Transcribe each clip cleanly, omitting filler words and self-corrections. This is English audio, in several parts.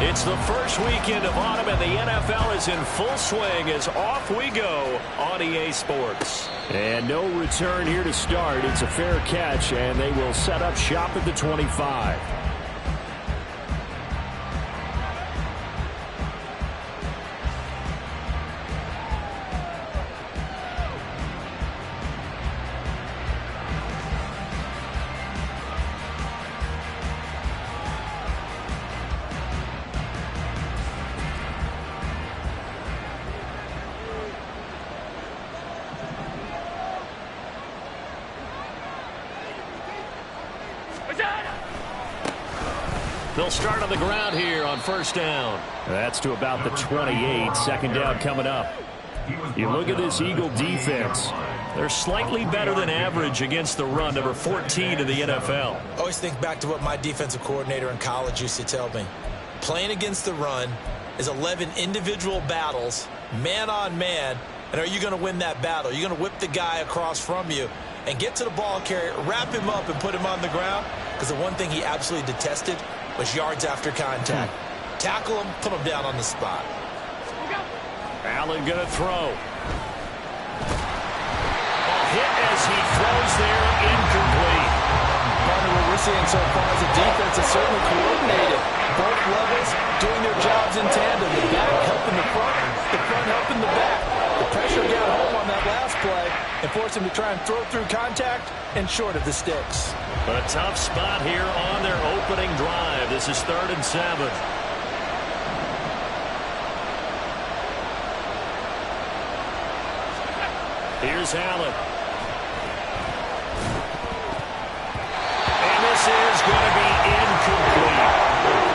It's the first weekend of autumn, and the NFL is in full swing as off we go on EA Sports. And no return here to start. It's a fair catch, and they will set up shop at the 25. They'll start on the ground here on first down. That's to about the 28. Second down coming up. You look at this Eagle defense. They're slightly better than average against the run, number 14 in the NFL. I always think back to what my defensive coordinator in college used to tell me. Playing against the run is 11 individual battles, man on man, and are you going to win that battle? You're going to whip the guy across from you and get to the ball carrier, wrap him up, and put him on the ground, because the one thing he absolutely detested was yards after contact. Tackle him, put him down on the spot. Allen going to throw. A hit as he throws there, incomplete. Partner, what we're seeing so far is the defense is certainly coordinated. Both levels doing their jobs in tandem. The back helping the front helping the back. The pressure got home on that last play and forced him to try and throw through contact and short of the sticks. A tough spot here on their opening drive. This is 3rd and 7. Here's Allen. And this is going to be incomplete.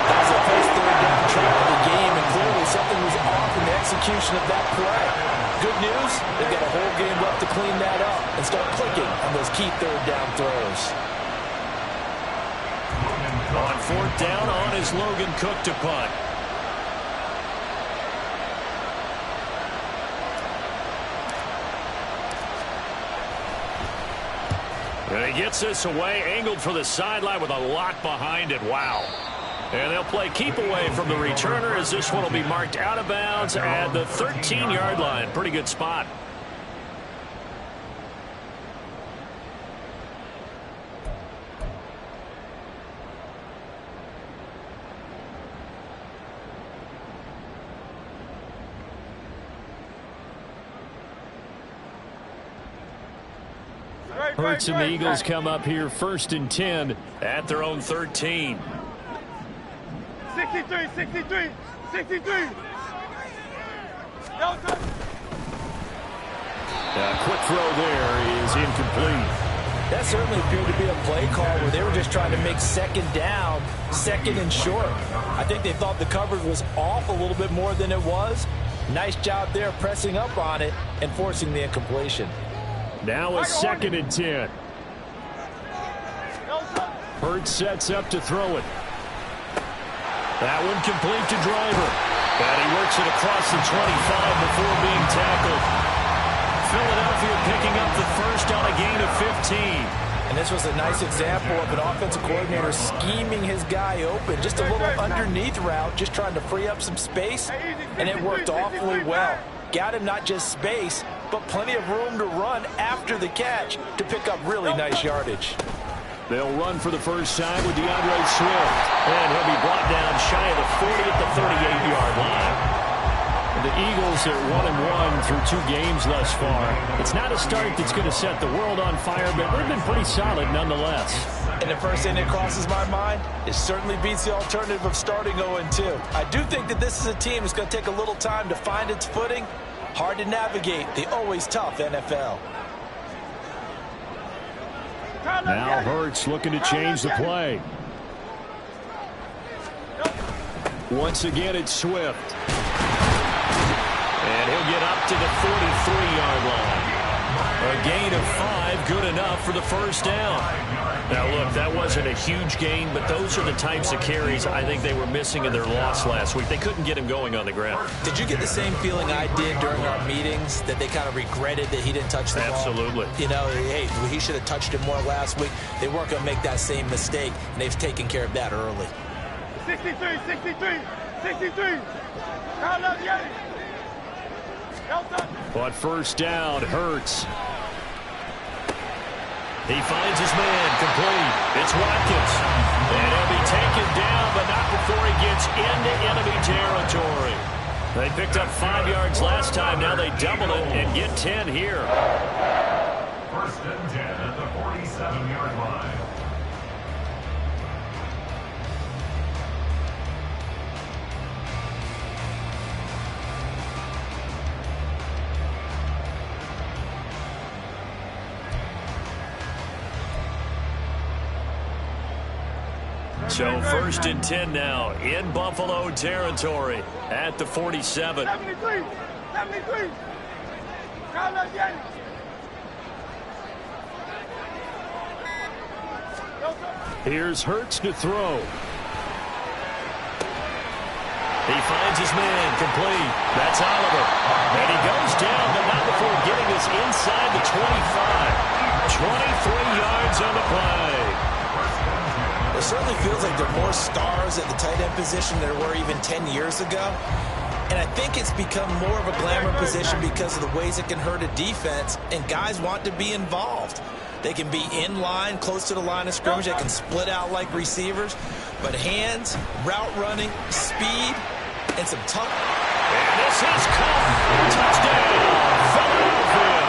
That was the first 3rd down try of the game, and clearly something was off in the execution of that play. Good news, they've got a whole game left to clean that up and start clicking on those key 3rd down throws. On 4th down, on is Logan Cook to punt. And he gets this away, angled for the sideline with a lot behind it. Wow. And they'll play keep away from the returner as this one will be marked out of bounds at the 13-yard line. Pretty good spot. Hurts and the Eagles come up here 1st and 10 at their own 13. 63. Quick throw there is incomplete. That certainly appeared to be a play call where they were just trying to make 2nd down, 2nd and short. I think they thought the coverage was off a little bit more than it was. Nice job there pressing up on it and forcing the incompletion. Now a 2nd and 10. Hurts sets up to throw it. That one complete to Driver. And he works it across the 25 before being tackled. Philadelphia picking up the first on a gain of 15. And this was a nice example of an offensive coordinator scheming his guy open. Just a little underneath route, just trying to free up some space, and it worked awfully well. Got him not just space, but plenty of room to run after the catch to pick up really nice yardage. They'll run for the first time with DeAndre Swift. And he'll be brought down shy of the 40 at the 38-yard line. The Eagles are 1-1 through 2 games thus far. It's not a start that's going to set the world on fire, but they've been pretty solid nonetheless. And the first thing that crosses my mind, it certainly beats the alternative of starting 0-2. I do think that this is a team that's going to take a little time to find its footing. Hard to navigate the always tough NFL. Now Hurts looking to change the play. Once again, it's Swift. And he'll get up to the 43-yard line. A gain of 5, good enough for the first down. Now, look, that wasn't a huge gain, but those are the types of carries I think they were missing in their loss last week. They couldn't get him going on the ground. Did you get the same feeling I did during our meetings, that they kind of regretted that he didn't touch the ball? Absolutely. You know, hey, he should have touched it more last week. They weren't going to make that same mistake, and they've taken care of that early. 63, 63, On first down, Hurts. He finds his man, complete. It's Watkins. And he'll be taken down, but not before he gets into enemy territory. They picked up 5 yards last time. Now they double it and get 10 here. First and 10 at the 47-yard line. So first and 10 now in Buffalo territory at the 47. 73. Here's Hurts to throw. He finds his man, complete. That's Oliver. And he goes down, but not before getting this inside the 25. 23 yards on the play. It certainly feels like there are more stars at the tight end position than there were even 10 years ago. And I think it's become more of a glamour position because of the ways it can hurt a defense, and guys want to be involved. They can be in line, close to the line of scrimmage. They can split out like receivers. But hands, route running, speed, and some tough. And this is caught. Touchdown, Philadelphia.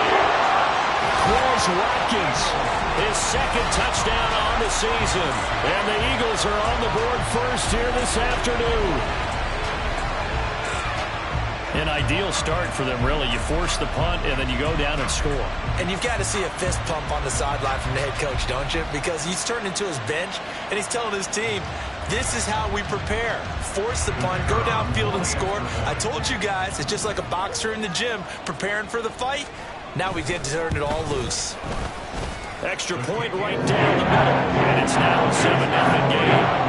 Quez Watkins, his second touchdown on the season. And the Eagles are on the board first here this afternoon. An ideal start for them, really. You force the punt, and then you go down and score. And you've got to see a fist pump on the sideline from the head coach, don't you? Because he's turned into his bench, and he's telling his team, this is how we prepare. Force the punt, go downfield and score. I told you guys, it's just like a boxer in the gym preparing for the fight. Now we get to turn it all loose. Extra point right down the middle, and it's now a 7-0 game.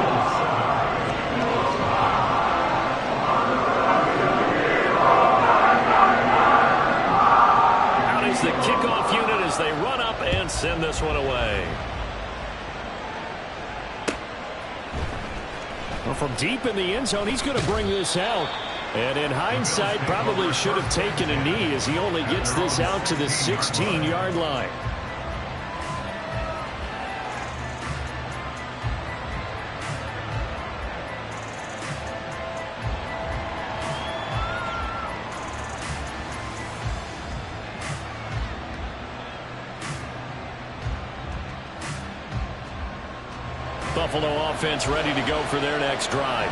The kickoff unit as they run up and send this one away. Well, from deep in the end zone, he's going to bring this out. And in hindsight, probably should have taken a knee as he only gets this out to the 16-yard line. Buffalo offense ready to go for their next drive.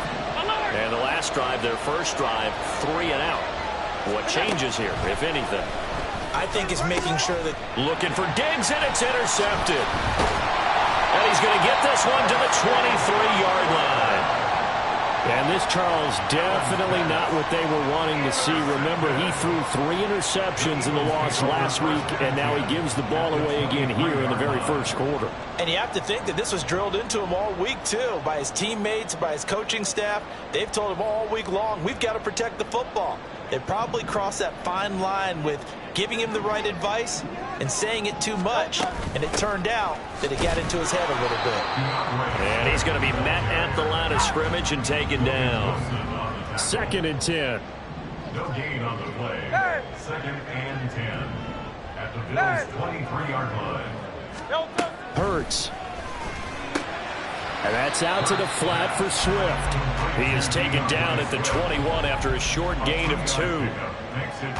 And the last drive, their first drive, 3 and out. What changes here, if anything? I think it's making sure that... Looking for Diggs, and it's intercepted. And he's going to get this one to the 23-yard line. And this, Charles, definitely not what they were wanting to see. Remember, he threw 3 interceptions in the loss last week, and now he gives the ball away again here in the very first quarter. And you have to think that this was drilled into him all week, too, by his teammates, by his coaching staff. They've told him all week long, we've got to protect the football. They probably crossed that fine line with giving him the right advice and saying it too much. And it turned out that it got into his head a little bit. And he's going to be met at the line of scrimmage and taken down. 2nd and 10. No gain on the play. 2nd and 10 at the Bills' 23-yard line. Hurts. And that's out to the flat for Swift. He is taken down at the 21 after a short gain of 2.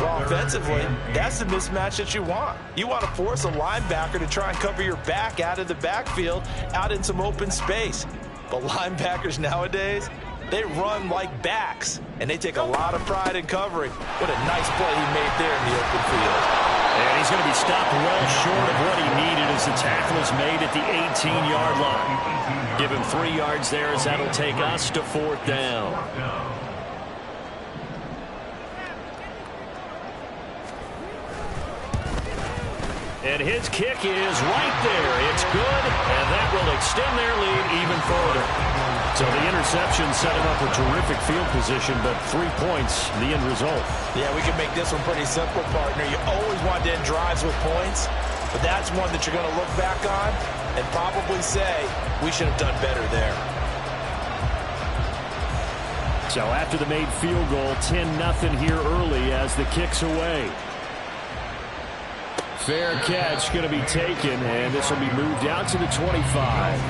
Well, offensively, that's the mismatch that you want. You want to force a linebacker to try and cover your back out of the backfield, out in some open space. But linebackers nowadays, they run like backs, and they take a lot of pride in covering. What a nice play he made there in the open field. And he's going to be stopped well short of what he needed as the tackle is made at the 18-yard line. Give him 3 yards there as that'll take us to 4th down. And his kick is right there. It's good, and that will extend their lead even further. So the interception set him up a terrific field position, but 3 points, the end result. Yeah, we can make this one pretty simple, partner. You always want to end drives with points, but that's one that you're going to look back on and probably say, we should have done better there. So after the made field goal, 10-0 here early as the kick's away. Fair catch going to be taken, and this will be moved out to the 25.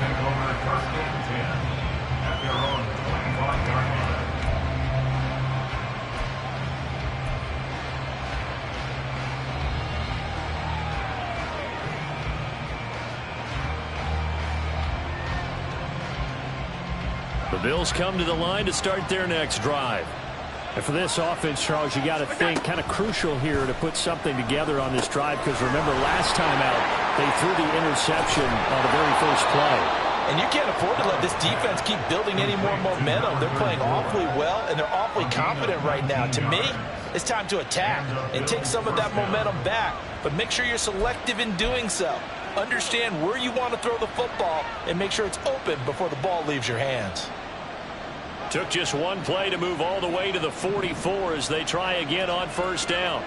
The Bills come to the line to start their next drive. And for this offense, Charles, you got to think kind of crucial here to put something together on this drive, because remember last time out they threw the interception on the very first play. And you can't afford to let this defense keep building any more momentum. They're playing awfully well, and they're awfully confident right now. To me, it's time to attack and take some of that momentum back, but make sure you're selective in doing so. Understand where you want to throw the football and make sure it's open before the ball leaves your hands. Took just one play to move all the way to the 44 as they try again on first down.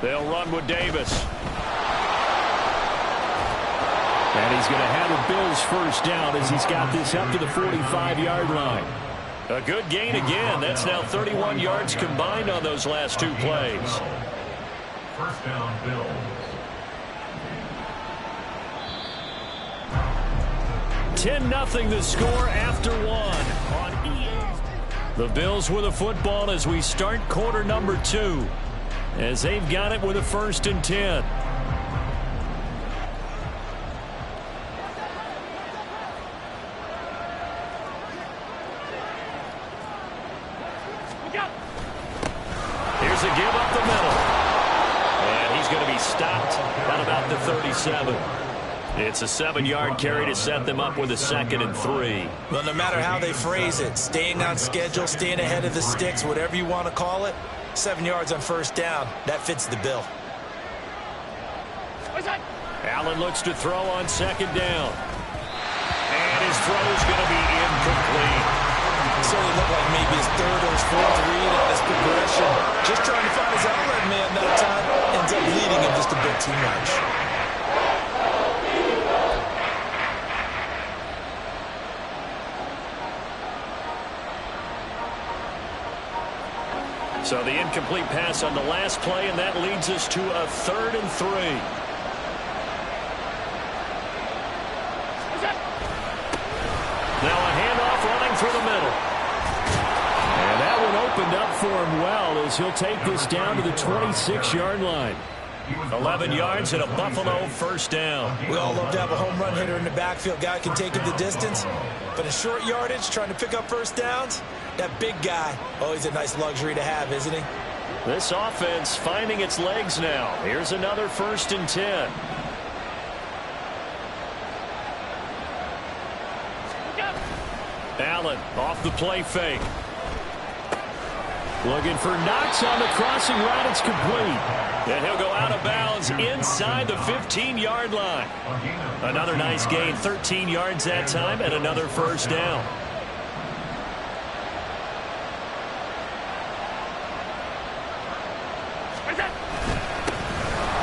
They'll run with Davis. And he's going to have the Bills first down as he's got this up to the 45-yard line. A good gain again. That's now 31 yards combined on those last two plays. First down, Bills. 10-0 the score after one on EA. The Bills with a football as we start quarter number 2, as they've got it with a 1st and 10. Here's a give up the middle. And he's going to be stopped at about the 37. It's a 7-yard carry to set them up with a 2nd and 3. Well, no matter how they phrase it, staying on schedule, staying ahead of the sticks, whatever you want to call it, 7 yards on first down, that fits the bill. Allen looks to throw on 2nd down. And his throw is going to be incomplete. So it looked like maybe his 3rd or his 4th read on this progression. Just trying to find his outlet man that time. Ends up leading him just a bit too much. So the incomplete pass on the last play, and that leads us to a 3rd and 3. Now a handoff running through the middle. And that one opened up for him well as he'll take this down to the 26-yard line. 11 yards and a Buffalo first down. We all love to have a home run hitter in the backfield. Guy can take him the distance. But in short yardage, trying to pick up first downs, that big guy, always a nice luxury to have, isn't he? This offense finding its legs now. Here's another 1st and 10. Allen off the play fake. Looking for Knox on the crossing route. It's complete. And he'll go out of bounds inside the 15-yard line. Another nice gain, 13 yards that time, and another first down.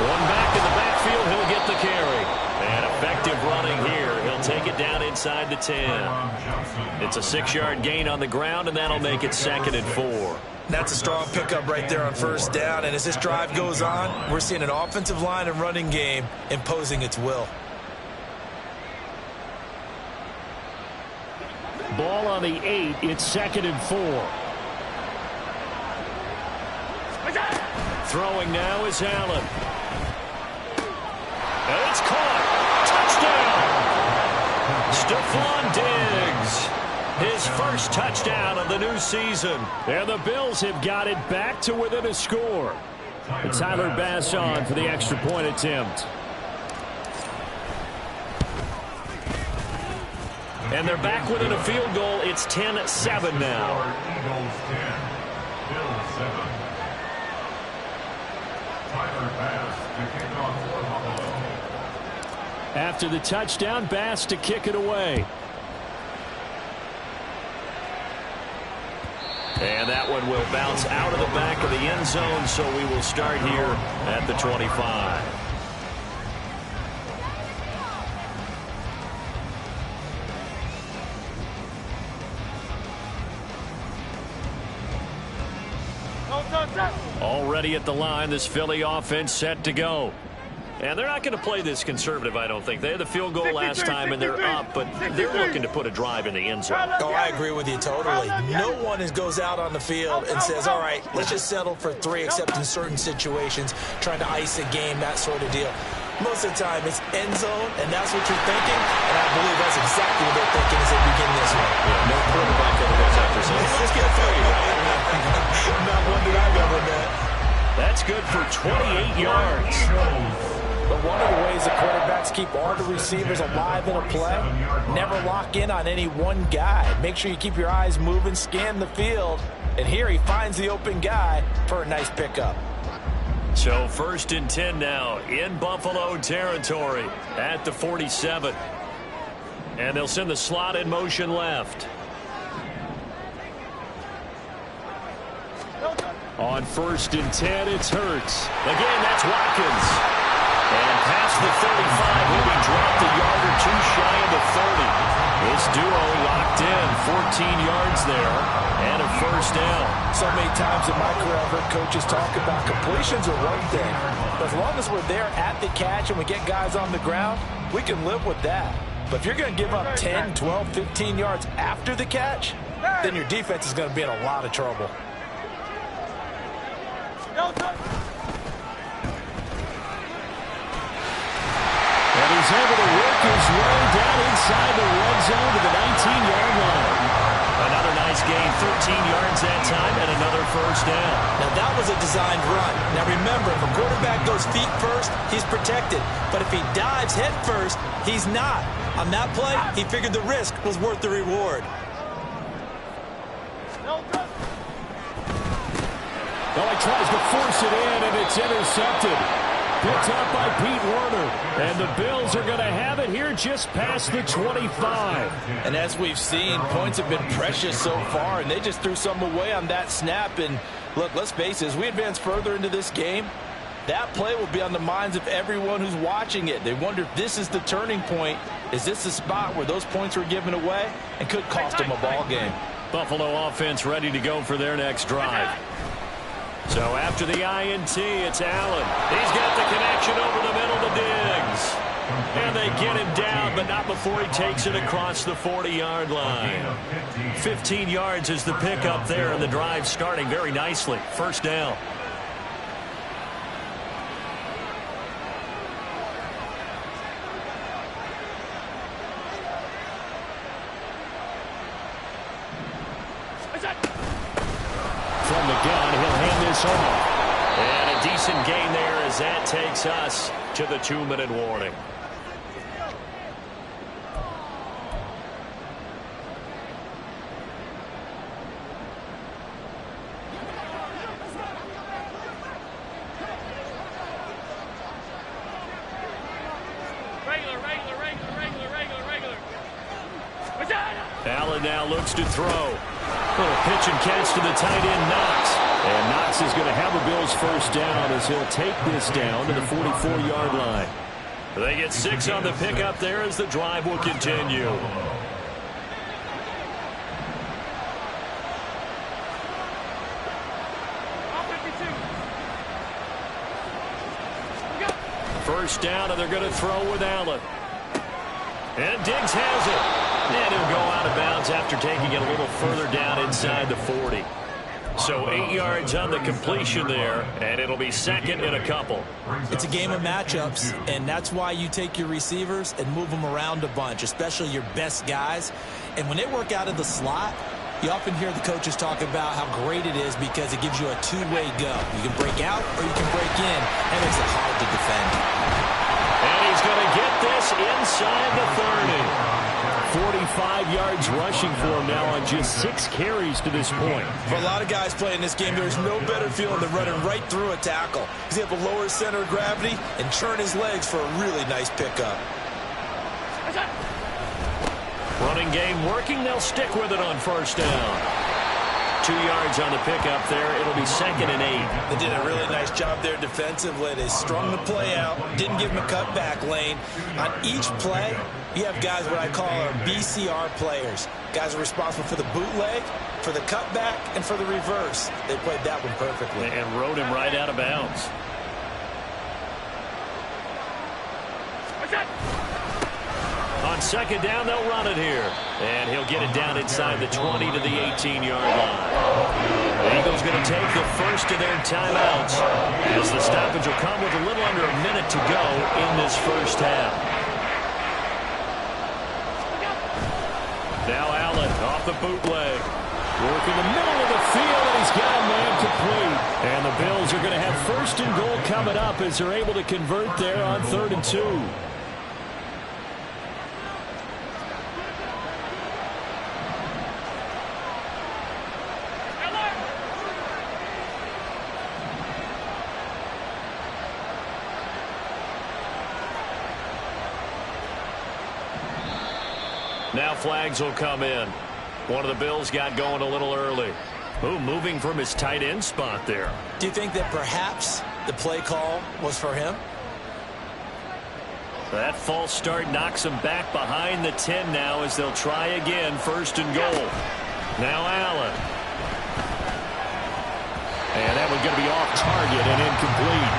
One back in the backfield, he'll get the carry. And effective running here. He'll take it down inside the 10. It's a 6-yard gain on the ground, and that'll make it 2nd and 4. That's a strong pickup right there on first down. And as this drive goes on, we're seeing an offensive line and running game imposing its will. Ball on the 8. It's 2nd and 4. Throwing now is Allen. And it's caught. Touchdown. Stephon Diggs. His first touchdown of the new season. And the Bills have got it back to within a score. And Tyler Bass on for the extra point attempt. And they're back within a field goal. It's 10-7 now. Eagles 10, Bills 7. Tyler Bass to kick off for Buffalo. After the touchdown, Bass to kick it away. And that one will bounce out of the back of the end zone, so we will start here at the 25. Already at the line, this Philly offense set to go. And they're not going to play this conservative, I don't think. They had the field goal last time, and they're up, but they're looking to put a drive in the end zone. Oh, I agree with you totally. No one goes out on the field and says, all right, let's just settle for 3, except in certain situations, trying to ice a game, that sort of deal. Most of the time, it's end zone, and that's what you're thinking, and I believe that's exactly what they're thinking as they begin this one. Yeah, no quarterback ever goes after something. Let's get 3, right? Not one that I've ever met. That's good for 28 yards. But one of the ways the quarterbacks keep all the receivers alive in a play, never lock in on any one guy. Make sure you keep your eyes moving, scan the field, and here he finds the open guy for a nice pickup. So 1st and 10 now in Buffalo territory at the 47. And they'll send the slot in motion left. On 1st and 10, it's Hurts. Again, that's Watkins. And past the 35, he'll be dropped a yard or 2 shy of the 30. This duo locked in, 14 yards there, and a 1st down. So many times in my career, I've heard coaches talk about completions are one thing. But as long as we're there at the catch and we get guys on the ground, we can live with that. But if you're going to give up 10, 12, 15 yards after the catch, then your defense is going to be in a lot of trouble. And he's able to work his way down inside the red zone to the 19-yard line. Another nice gain, 13 yards that time, and another 1st down. Now, that was a designed run. Now, remember, if a quarterback goes feet first, he's protected. But if he dives head first, he's not. On that play, he figured the risk was worth the reward. Well, he tries to force it in, and it's intercepted. Picked up by Pete Werner. And the Bills are going to have it here just past the 25. And as we've seen, points have been precious so far, and they just threw some away on that snap. And look, let's face it, as we advance further into this game, that play will be on the minds of everyone who's watching it. They wonder if this is the turning point. Is this the spot where those points were given away and could cost them a ball game? Buffalo offense ready to go for their next drive. So after the INT, it's Allen. He's got the connection over the middle to Diggs. And they get him down, but not before he takes it across the 40-yard line. 15 yards is the pickup there, and the drive starting very nicely. 1st down. From the gun, he'll hand this off. And a decent gain there as that takes us to the 2-minute warning. Allen now looks to throw. Little pitch and catch to the tight end, KNOXX. And KNOXX is going to have a Bills 1st down as he'll take this down to the 44-yard line. They get 6 on the pickup there as the drive will continue. First down, and they're going to throw with Allen. And Diggs has it. And he'll go out of bounds after taking it a little further down inside the 40. So 8 yards on the completion there, and it'll be 2nd and a couple. It's a game of matchups, and that's why you take your receivers and move them around a bunch, especially your best guys. And when they work out of the slot, you often hear the coaches talk about how great it is because it gives you a two-way go. You can break out or you can break in. That makes it hard to defend. And he's going to get this inside the 30. 45 yards rushing for him now on just 6 carries to this point. For a lot of guys playing this game, there's no better feeling than running right through a tackle. He's able to lower his center of gravity and churn his legs for a really nice pickup. Running game working. They'll stick with it on 1st down. 2 yards on the pickup there. It'll be 2nd and 8. They did a really nice job there defensively. They strung the play out, didn't give him a cutback lane. On each play, you have guys what I call our BCR players. Guys are responsible for the bootleg, for the cutback, and for the reverse. They played that one perfectly. And rode him right out of bounds. On 2nd down, they'll run it here. And he'll get it down inside the 20 to the 18-yard line. The Eagles going to take the first of their timeouts as the stoppage will come with a little under a minute to go in this first half. Now Allen off the bootleg. Working the middle of the field, and he's got a man complete. And the Bills are going to have 1st and goal coming up as they're able to convert there on 3rd and 2. Now flags will come in. One of the Bills got going a little early. Ooh, moving from his tight end spot there. Do you think that perhaps the play call was for him? That false start knocks him back behind the 10 now as they'll try again. 1st and goal. Now Allen. And that one's going to be off target and incomplete.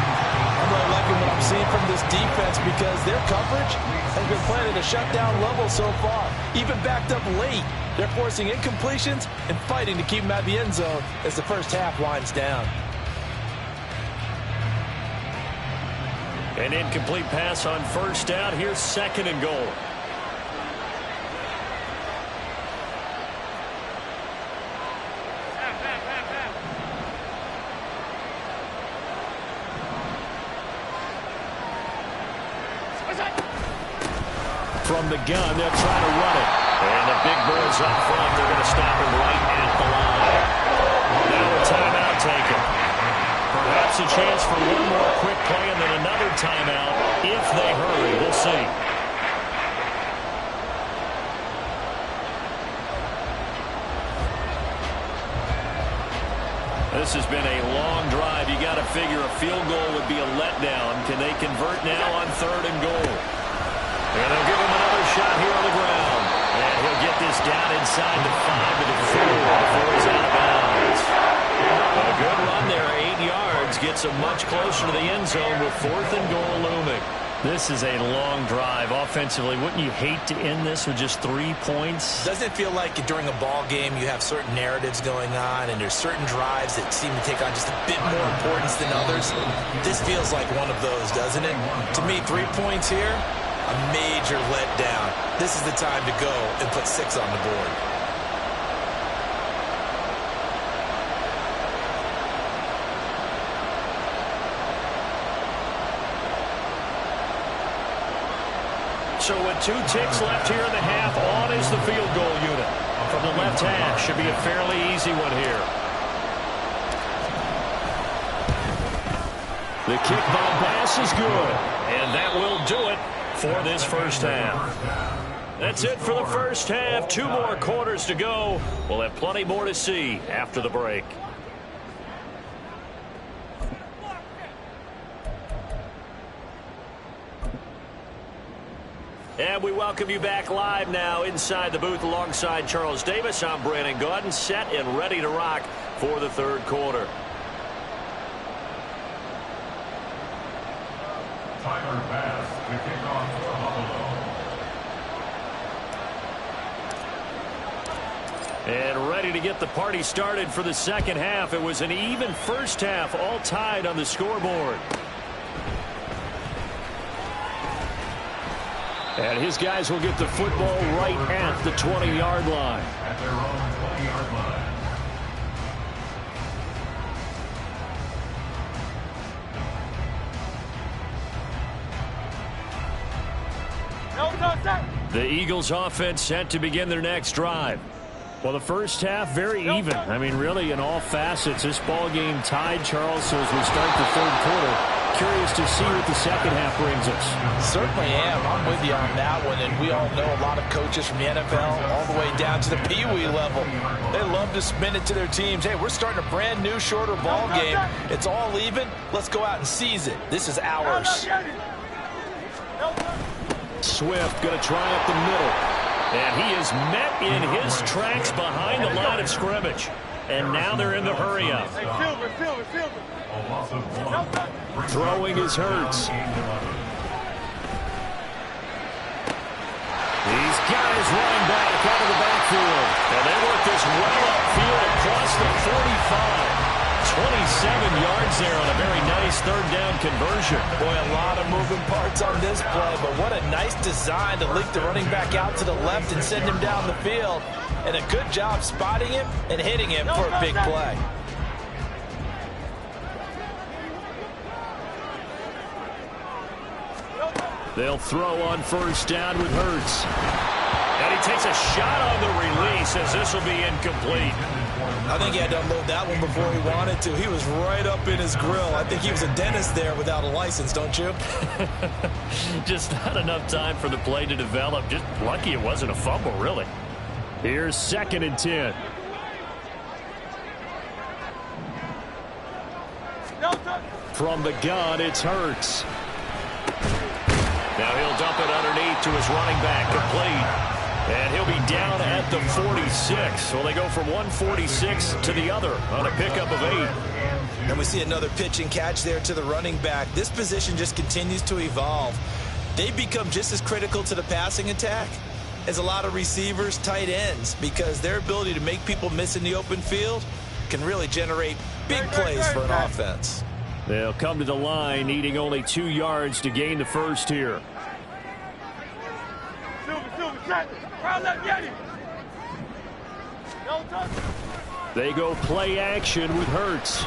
I'm really liking what I'm seeing from this defense because their coverage has been playing at a shutdown level so far. Even backed up late, they're forcing incompletions and fighting to keep them out of the end zone as the first half winds down. An incomplete pass on 1st down. Here's 2nd and goal. From the gun, they'll try to run it. And the big boys up front, they're going to stop him right at the line. Now a timeout taken. Perhaps a chance for one more quick play and then another timeout if they hurry. We'll see. This has been a long drive. You got to figure a field goal would be a letdown. Can they convert now on 3rd and goal? And they'll give him another shot here on the ground. And he'll get this down inside the 5 to the 4 before he's out of bounds. A good run there, 8 yards. Gets him much closer to the end zone with 4th and goal looming. This is a long drive offensively. Wouldn't you hate to end this with just 3 points? Doesn't it feel like during a ball game you have certain narratives going on and there's certain drives that seem to take on just a bit more importance than others? This feels like one of those, doesn't it? To me, 3 points here, a major letdown. This is the time to go and put 6 on the board. So with 2 ticks left here in the half, on is the field goal unit. From the left half, should be a fairly easy one here. The kick by Bass is good. And that will do it for this first half. That's it for the first half. 2 more quarters to go. We'll have plenty more to see after the break. And we welcome you back live now inside the booth alongside Charles Davis. I'm Brandon Gaudin, set and ready to rock for the 3rd quarter. Tyler Bass, the kickoff for Buffalo. And ready to get the party started for the 2nd half. It was an even first half, all tied on the scoreboard. And his guys will get the football right at the 20-yard line. At their own 20-yard line. The Eagles offense set to begin their next drive. Well, the first half, very even. I mean, really, in all facets, this ball game tied, Charles. So as we start the 3rd quarter, curious to see what the second half brings us. Certainly am. I'm with you on that one, and we all know a lot of coaches from the NFL all the way down to the Pee Wee level. They love to spin it to their teams. Hey, we're starting a brand new, shorter ball game. It's all even. Let's go out and seize it. This is ours. Swift going to try up the middle. And he is met in his tracks behind the line of scrimmage. And now they're in the hurry-up. Throwing is Hurts. He's got his running back out of the backfield. And they work this well upfield across the 45. 27 yards there on a very nice third down conversion. Boy, a lot of moving parts on this play, but what a nice design to link the running back out to the left and send him down the field. And a good job spotting him and hitting him for a big play. They'll throw on first down with Hurts. And he takes a shot on the release as this will be incomplete. I think he had to unload that one before he wanted to. He was right up in his grill. I think he was a dentist there without a license, don't you? Just not enough time for the play to develop. Just lucky it wasn't a fumble, really. Here's 2nd and 10. From the gun, it's Hurts. Now he'll dump it underneath to his running back, complete. And he'll be down at the 46. Well, they go from 146 to the other on a pickup of 8. And we see another pitch and catch there to the running back. This position just continues to evolve. They become just as critical to the passing attack as a lot of receivers, tight ends, because their ability to make people miss in the open field can really generate big plays for an offense. They'll come to the line, needing only 2 yards to gain the first here. They go play action with Hurts.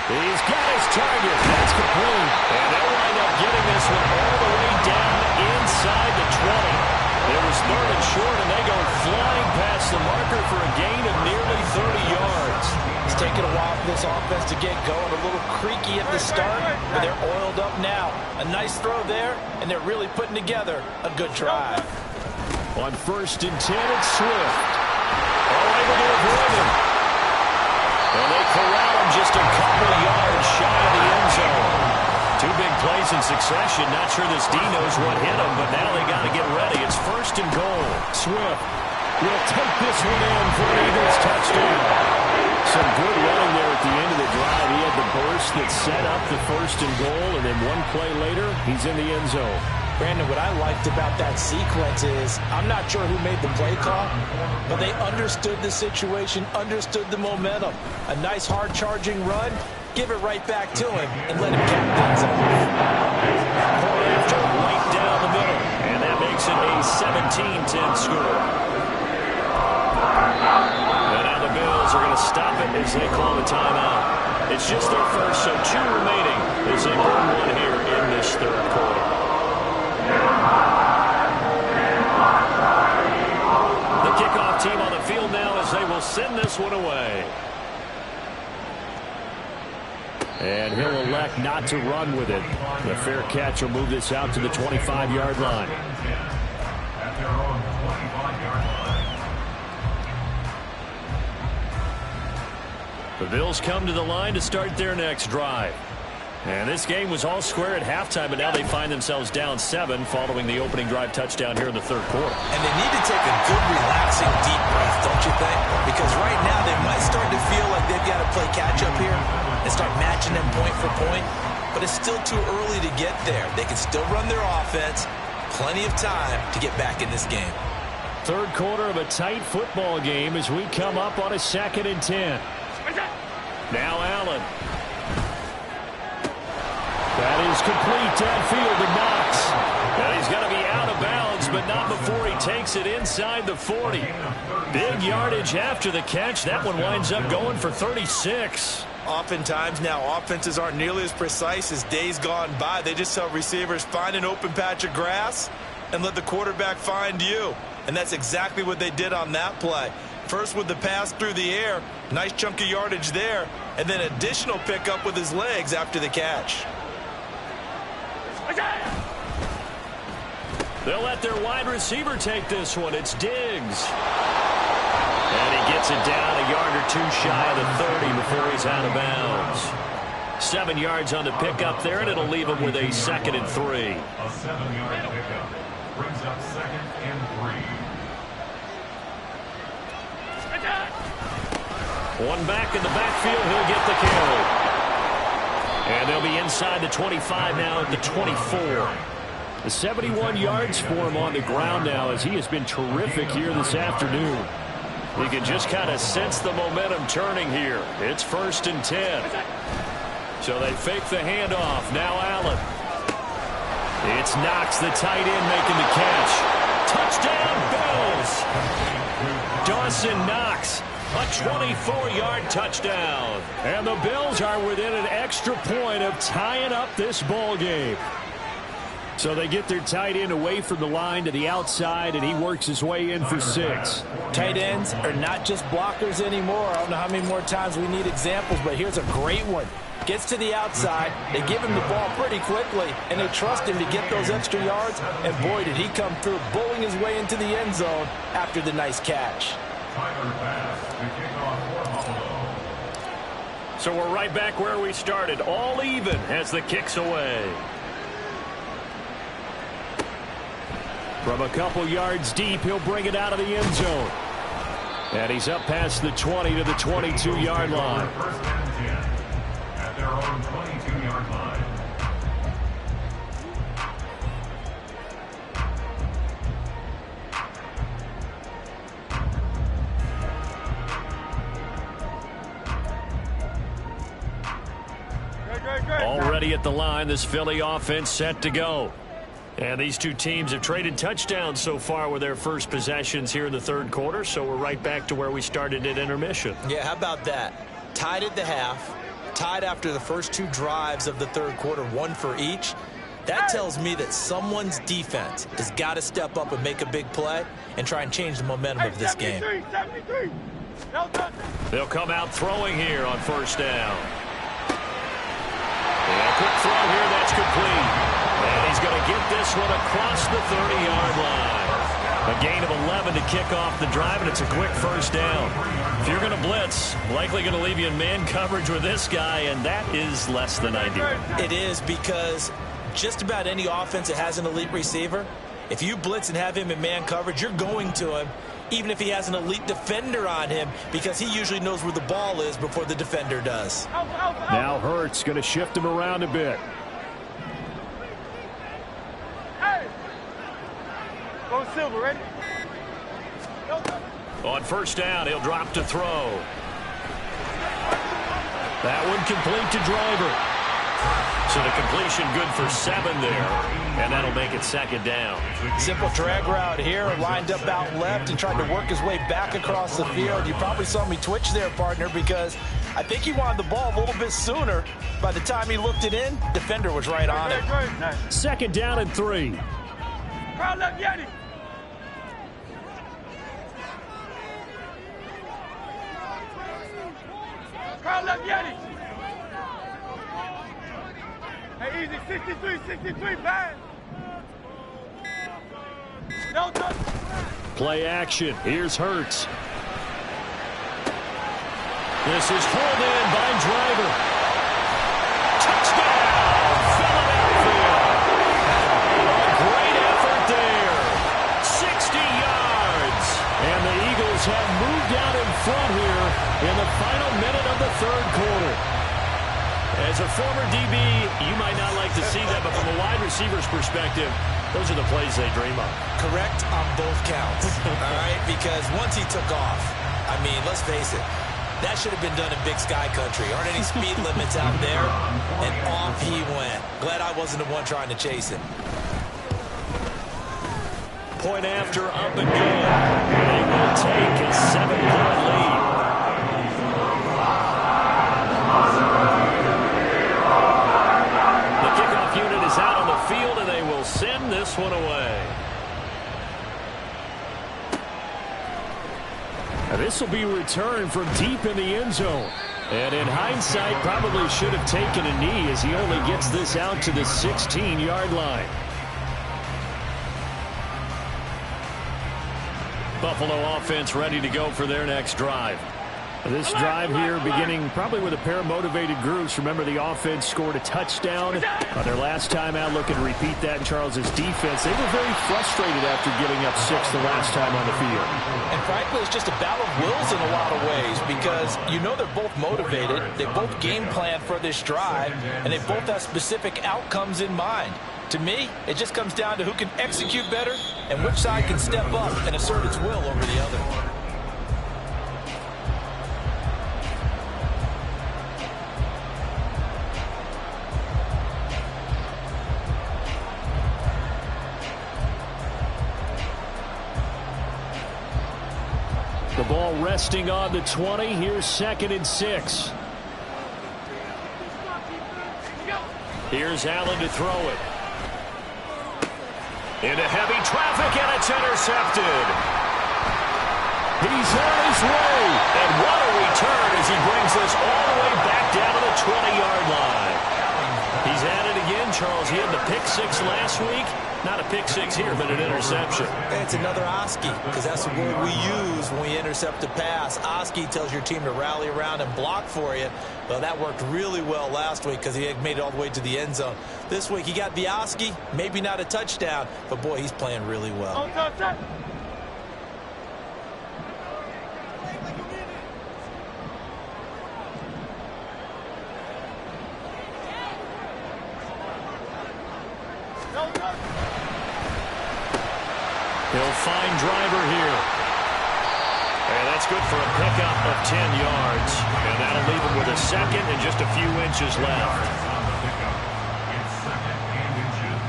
He's got his target. That's complete. And they'll wind up getting this one all the way down inside the 20. It was 3rd and short, and they go flying past the marker for a gain of nearly 30 yards. It's taken a while for this offense to get going. A little creaky at the start, but they're oiled up now. A nice throw there, and they're really putting together a good drive. On 1st and 10, it's Swift. All able to avoid him. And they corral him just a couple of yards shy of the end zone. 2 big plays in succession. Not sure this D knows what hit him, but now they got to get ready. It's 1st and goal. Swift will take this one in for an Eagles touchdown. Some good running there at the end of the drive. He had the burst that set up the 1st and goal, and then 1 play later, he's in the end zone. Brandon, what I liked about that sequence is I'm not sure who made the play call, but they understood the situation, understood the momentum. A nice hard-charging run, give it right back to him, and let him cap things off. After right down the middle, and that makes it a 17-10 score. And now the Bills are going to stop it as they call the timeout. It's just their first, so 2 remaining as they burn one here in this 3rd quarter. The kickoff team on the field now as they will send this one away. And he'll elect not to run with it. The fair catch will move this out to the 25-yard line. The Bills come to the line to start their next drive. And this game was all square at halftime, but now they find themselves down 7 following the opening drive touchdown here in the 3rd quarter. And they need to take a good, relaxing, deep breath, don't you think? Because right now they might start to feel like they've got to play catch-up here and start matching them point for point. But it's still too early to get there. They can still run their offense. Plenty of time to get back in this game. 3rd quarter of a tight football game as we come up on a 2nd and 10. Now Allen. That is complete downfield to KNOXX. And he's got to be out of bounds, but not before he takes it inside the 40. Big yardage after the catch. That one winds up going for 36. Oftentimes now offenses aren't nearly as precise as days gone by. They just tell receivers, find an open patch of grass and let the quarterback find you. And that's exactly what they did on that play. First with the pass through the air, nice chunk of yardage there, and then additional pickup with his legs after the catch. They'll let their wide receiver take this one. It's Diggs. And he gets it down a yard or two shy of the 30 before he's out of bounds. 7 yards on the pickup there, and it'll leave him with a 2nd and 3. A 7-yard pickup brings up 2nd and 3. One back in the backfield, he'll get the carry. And they'll be inside the 25 now at the 24. The 71 yards for him on the ground now, as he has been terrific here this afternoon. You can just kind of sense the momentum turning here. It's 1st and 10. So they fake the handoff. Now Allen. It's KNOXX, the tight end, making the catch. Touchdown, Bills. Dawson Knox, a 24-yard touchdown. And the Bills are within an extra point of tying up this ball game. So they get their tight end away from the line to the outside, and he works his way in for 6. Tight ends are not just blockers anymore. I don't know how many more times we need examples, but here's a great one. Gets to the outside, they give him the ball pretty quickly, and they trust him to get those extra yards, and boy, did he come through, bowling his way into the end zone after the nice catch. So we're right back where we started, all even as the kick's away. From a couple yards deep, he'll bring it out of the end zone. And he's up past the 20 to the 22-yard line. First and 10 at their own 22-yard line. Already at the line, this Philly offense set to go. And these two teams have traded touchdowns so far with their first possessions here in the 3rd quarter, so we're right back to where we started at intermission. Yeah, how about that? Tied at the half, tied after the first 2 drives of the 3rd quarter, 1 for each. That tells me that someone's defense has got to step up and make a big play and try and change the momentum of this game. They'll come out throwing here on 1st down. And a quick throw here, that's complete. And he's going to get this one across the 30-yard line. A gain of 11 to kick off the drive, and it's a quick 1st down. If you're going to blitz, likely going to leave you in man coverage with this guy, and that is less than ideal. It is, because just about any offense that has an elite receiver, if you blitz and have him in man coverage, you're going to him, even if he has an elite defender on him, because he usually knows where the ball is before the defender does. Now Hurts going to shift him around a bit. Go Silver, ready? On 1st down, he'll drop to throw. That one complete to Driver. So the completion good for 7 there, and that'll make it 2nd down. Simple drag route here, lined up out left and tried to work his way back across the field. You probably saw me twitch there, partner, because I think he wanted the ball a little bit sooner. By the time he looked it in, defender was right on it. 2nd down and 3. Crowd left Yeti. Crowd left Yeti. Hey, easy, 63, pass. No touch. Play action. Here's Hurts. This is pulled in by Driver. Touchdown, Philadelphia. A great effort there. 60 yards. And the Eagles have moved out in front here in the final minute of the 3rd quarter. As a former DB, you might not like to see that, but from a wide receiver's perspective, those are the plays they dream of. Correct on both counts, all right? Because once he took off, I mean, let's face it, that should have been done in Big Sky Country. Aren't any speed limits out there? And off he went. Glad I wasn't the one trying to chase him. Point after, up and good. They will take a 7-point lead. The kickoff unit is out on the field, and they will send this one away. This will be returned from deep in the end zone. And in hindsight, probably should have taken a knee as he only gets this out to the 16-yard line. Buffalo offense ready to go for their next drive. This drive here beginning probably with a pair of motivated groups. Remember, the offense scored a touchdown on their last time out. Looking to repeat that in Charles's defense. They were very frustrated after giving up 6 the last time on the field. And frankly, it's just a battle of wills in a lot of ways because you know they're both motivated. They both game plan for this drive, and they both have specific outcomes in mind. To me, it just comes down to who can execute better and which side can step up and assert its will over the other. The ball resting on the 20. Here's 2nd and 6. Here's Allen to throw it. Into heavy traffic, and it's intercepted. He's on his way. And what a return as he brings this all the way back down to the 20-yard line. He's at it again, Charles. He had the pick 6 last week. Not a pick 6 here, but an interception. It's another Oski, because that's the word we use when we intercept a pass. Oski tells your team to rally around and block for you. Well, that worked really well last week because he had made it all the way to the end zone. This week, he got the Oski, maybe not a touchdown, but, boy, he's playing really well. He'll find Driver here. And that's good for a pickup of 10 yards. And that'll leave him with a 2nd and just a few inches left. On the pickup, it's 2nd and inches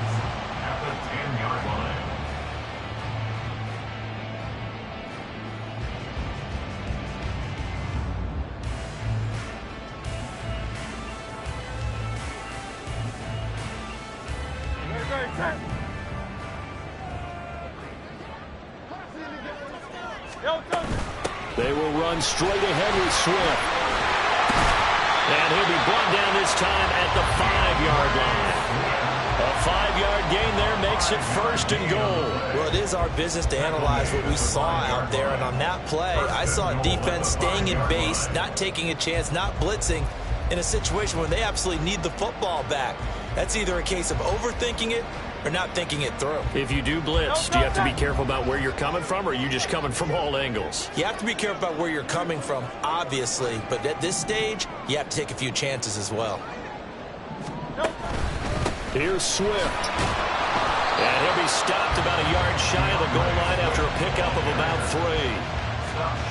at the 10-yard line. They will run straight ahead with Swift. And he'll be brought down this time at the 5-yard line. A 5-yard gain there makes it 1st and goal. Well, it is our business to analyze what we saw out there. And on that play, I saw a defense staying in base, not taking a chance, not blitzing in a situation where they absolutely need the football back. That's either a case of overthinking it or not thinking it through. If you do blitz, do you have to be careful about where you're coming from, or are you just coming from all angles? You have to be careful about where you're coming from, obviously, but at this stage, you have to take a few chances as well. Here's Swift. And he'll be stopped about a yard shy of the goal line after a pickup of about 3.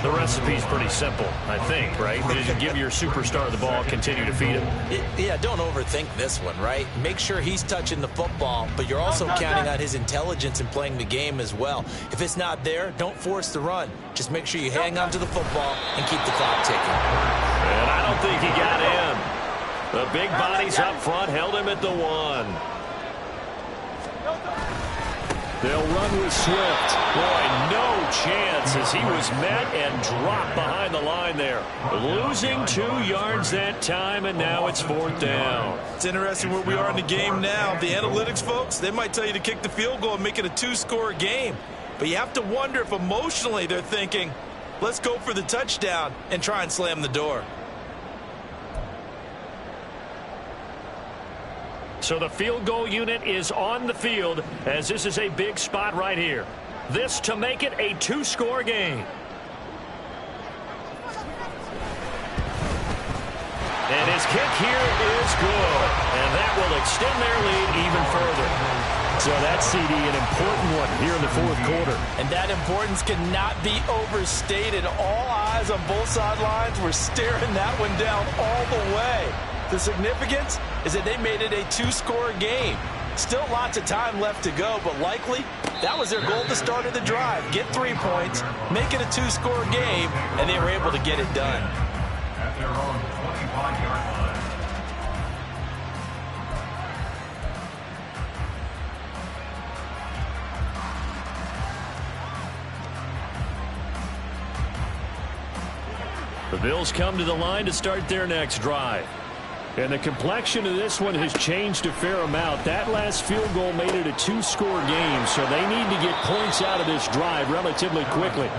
The recipe's pretty simple, I think, right? Just give your superstar the ball, continue to feed him. Yeah, don't overthink this one, right? Make sure he's touching the football, but you're also counting on his intelligence in playing the game as well. If it's not there, don't force the run. Just make sure you hang on to the football and keep the clock ticking. And I don't think he got him. The big bodies up front held him at the 1. They'll run with Swift. Boy, no chance as he was met and dropped behind the line there. Losing 2 yards that time, and now it's 4th down. It's interesting where we are in the game now. The analytics folks, they might tell you to kick the field goal and make it a 2-score game. But you have to wonder if emotionally they're thinking, let's go for the touchdown and try and slam the door. So the field goal unit is on the field as this is a big spot right here. This to make it a 2-score game. And his kick here is good. And that will extend their lead even further. So that's, CD, an important one here in the 4th quarter. And that importance cannot be overstated. All eyes on both sidelines were staring that one down all the way. The significance is that they made it a 2-score game. Still lots of time left to go, but likely that was their goal at the start of the drive. Get 3 points, make it a 2-score game, and they were able to get it done. At their own 25-yard line. The Bills come to the line to start their next drive. And the complexion of this one has changed a fair amount. That last field goal made it a two-score game, so they need to get points out of this drive relatively quickly.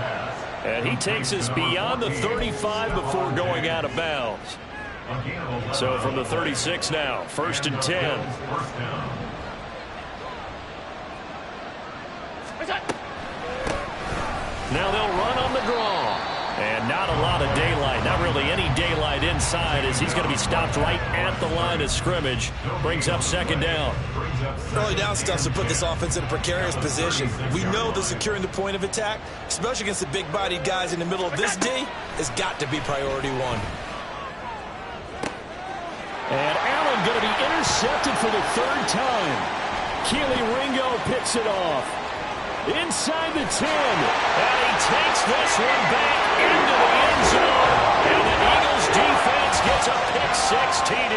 And he takes us beyond the 35 before going out of bounds. So from the 36 now, 1st and 10. Now they'll run on the draw. And not a lot of daylight, not really any daylight inside, as he's going to be stopped right at the line of scrimmage. Brings up 2nd down. Early down stuff to put this offense in a precarious position. We know that securing the point of attack, especially against the big-bodied guys in the middle of this D, has got to be priority one. And Allen going to be intercepted for the 3rd time. Keely Ringo picks it off. Inside the 10. And he takes this one back into the end zone. And the Eagles defense gets a pick-6 TD.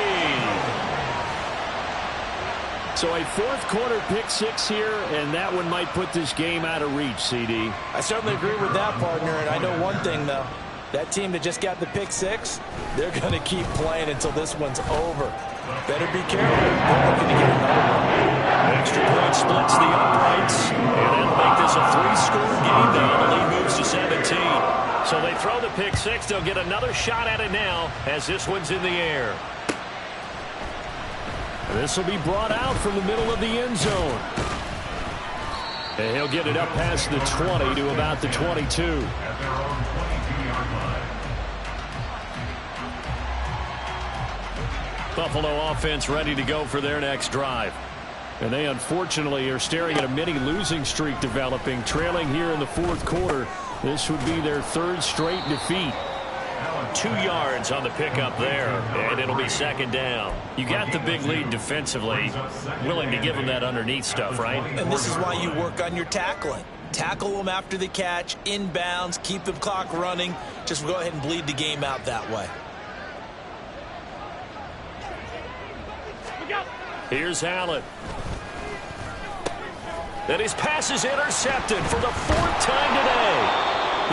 So a 4th quarter pick-6 here, and that one might put this game out of reach, CD. I certainly agree with that, partner. And I know one thing, though. That team that just got the pick-6, they're going to keep playing until this one's over. Better be careful. They're looking to get another one. Extra point splits the uprights, and that'll make this a 3-score game now. The lead moves to 17. So they throw the pick-6. They'll get another shot at it now as this one's in the air. This will be brought out from the middle of the end zone. And he'll get it up past the 20 to about the 22. Buffalo offense ready to go for their next drive. And they unfortunately are staring at a mini losing streak developing, trailing here in the 4th quarter. This would be their 3rd straight defeat. 2 yards on the pickup there, and it'll be 2nd down. You got the big lead defensively, willing to give them that underneath stuff, right? And this is why you work on your tackling. Tackle them after the catch, inbounds, keep the clock running. Just go ahead and bleed the game out that way. Here's Allen. And his pass is intercepted for the 4th time today.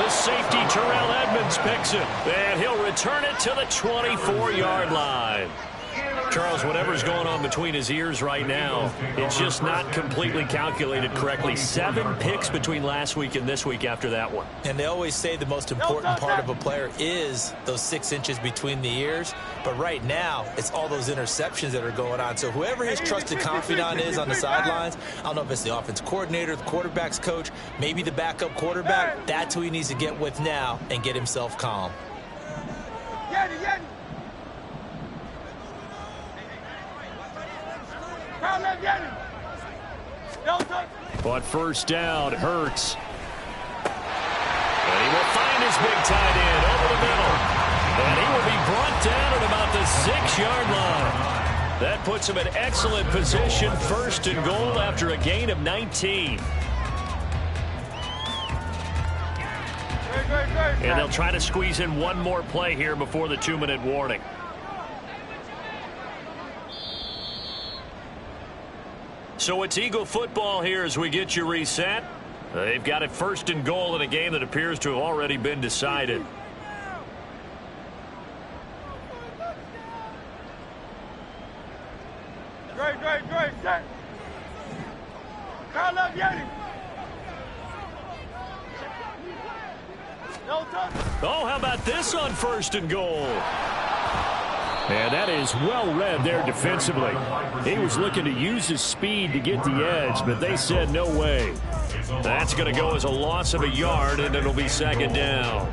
The safety, Terrell Edmonds, picks it. And he'll return it to the 24-yard line. Charles, whatever's going on between his ears right now, it's just not completely calculated correctly. 7 picks between last week and this week after that one. And they always say the most important part of a player is those 6 inches between the ears. But right now, it's all those interceptions that are going on. So whoever his trusted confidant is on the sidelines, I don't know if it's the offense coordinator, the quarterback's coach, maybe the backup quarterback, that's who he needs to get with now and get himself calm. But 1st down, Hurts. And he will find his big tight end over the middle. And he will be brought down at about the 6-yard line. That puts him in excellent position, 1st and goal after a gain of 19. And they'll try to squeeze in one more play here before the 2-minute warning. So it's Eagle football here as we get you reset. They've got it 1st and goal in a game that appears to have already been decided. Great, set. Carl up, Yeti. No touch. Oh, how about this on 1st and goal? And that is well read there defensively. He was looking to use his speed to get the edge, but they said no way. That's going to go as a loss of a yard, and it'll be 2nd down.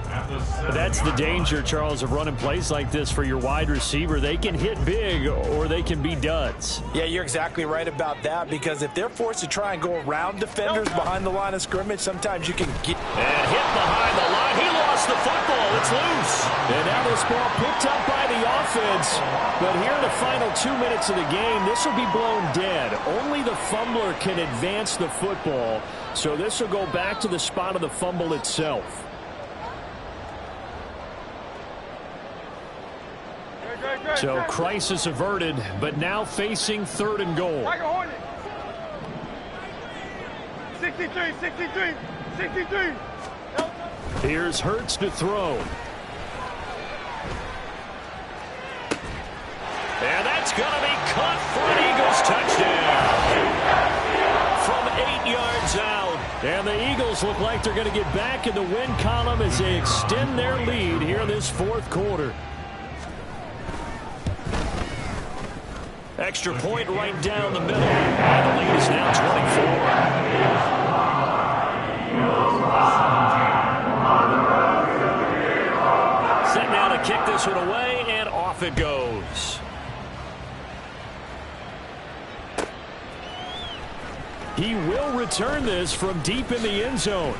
That's the danger, Charles, of running plays like this for your wide receiver. They can hit big or they can be duds. Yeah, you're exactly right about that, because if they're forced to try and go around defenders behind the line of scrimmage, sometimes you can get... And hit behind the line. He lost the football. It's loose. And now this ball picked up by the offense. But here in the final 2 minutes of the game, this will be blown dead. Only the fumbler can advance the football. So this will go back to the spot of the fumble itself. So crisis averted, but now facing 3rd and goal. 63. Here's Hurts to throw. It's going to be caught for an Eagles touchdown. From 8 yards out. And the Eagles look like they're going to get back in the win column as they extend their lead here in this fourth quarter. Extra point right down the middle. And the lead is now 24. Set now to kick this one away, and off it goes. He will return this from deep in the end zone.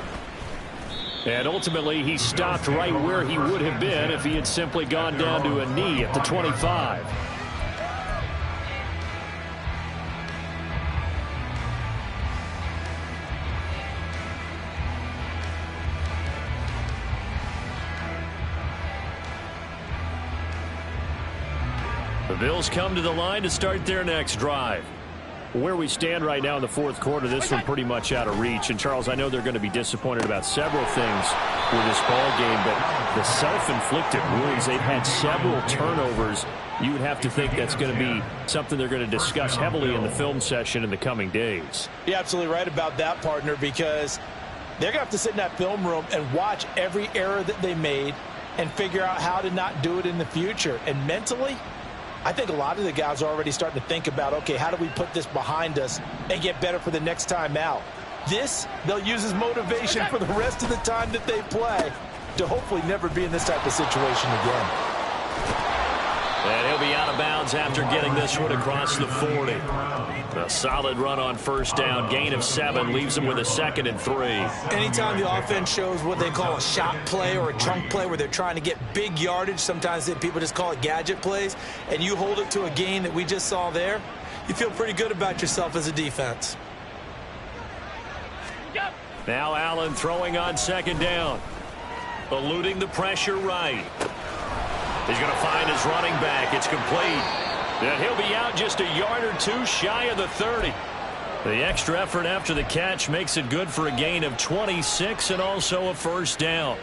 And ultimately, he stopped right where he would have been if he had simply gone down to a knee at the 25. The Bills come to the line to start their next drive. Where we stand right now in the fourth quarter, this one pretty much out of reach. And, Charles, I know they're going to be disappointed about several things with this ball game, but the self-inflicted wounds, they've had several turnovers. You would have to think that's going to be something they're going to discuss heavily in the film session in the coming days. You're absolutely right about that, partner, because they're going to have to sit in that film room and watch every error that they made and figure out how to not do it in the future. And mentally, I think a lot of the guys are already starting to think about, okay, how do we put this behind us and get better for the next time out? This, they'll use as motivation for the rest of the time that they play to hopefully never be in this type of situation again. And he'll be out of bounds after getting this one across the 40. A solid run on first down. Gain of 7 leaves them with a 2nd and 3. Anytime the offense shows what they call a shot play or a chunk play where they're trying to get big yardage, sometimes people just call it gadget plays, and you hold it to a gain that we just saw there, you feel pretty good about yourself as a defense. Now Allen throwing on 2nd down. Eluding the pressure right. He's going to find his running back. It's complete. And he'll be out just a yard or two shy of the 30. The extra effort after the catch makes it good for a gain of 26 and also a first down.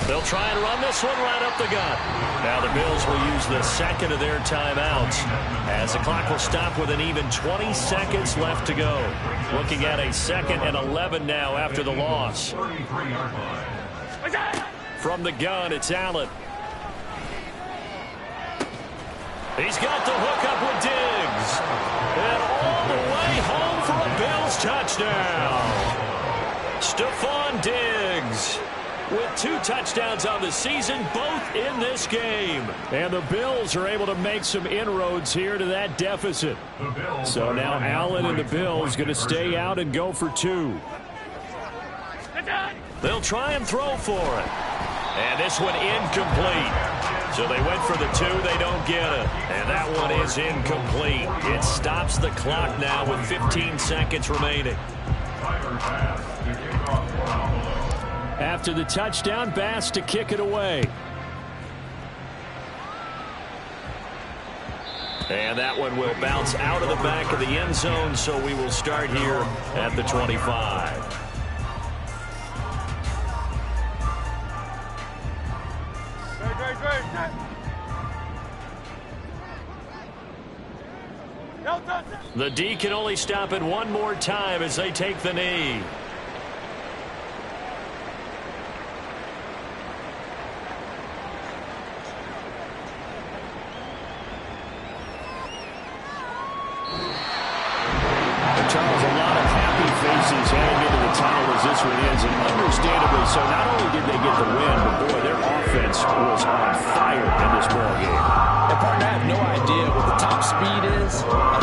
They'll try and run this one right up the gut. Now the Bills will use the 2nd of their timeouts as the clock will stop with an even 20 seconds left to go. Looking at a 2nd and 11 now after the loss. From the gun, it's Allen. He's got the hook up with Diggs. And all the way home for a Bills touchdown. Stephon Diggs with 2 touchdowns on the season, both in this game. And the Bills are able to make some inroads here to that deficit. So now Allen and the Bills going to stay out and go for 2. They'll try and throw for it. And this one incomplete. So they went for the 2, they don't get it. And that one is incomplete. It stops the clock now with 15 seconds remaining. After the touchdown, Bass to kick it away. And that one will bounce out of the back of the end zone, so we will start here at the 25. The D can only stop it one more time as they take the knee. Charles, a lot of happy faces heading into the tunnel as this one ends, and understandably so. Not only did they get the win, but boy, their offense was on fire in this ball game. And partner, I have no idea what the top speed is. I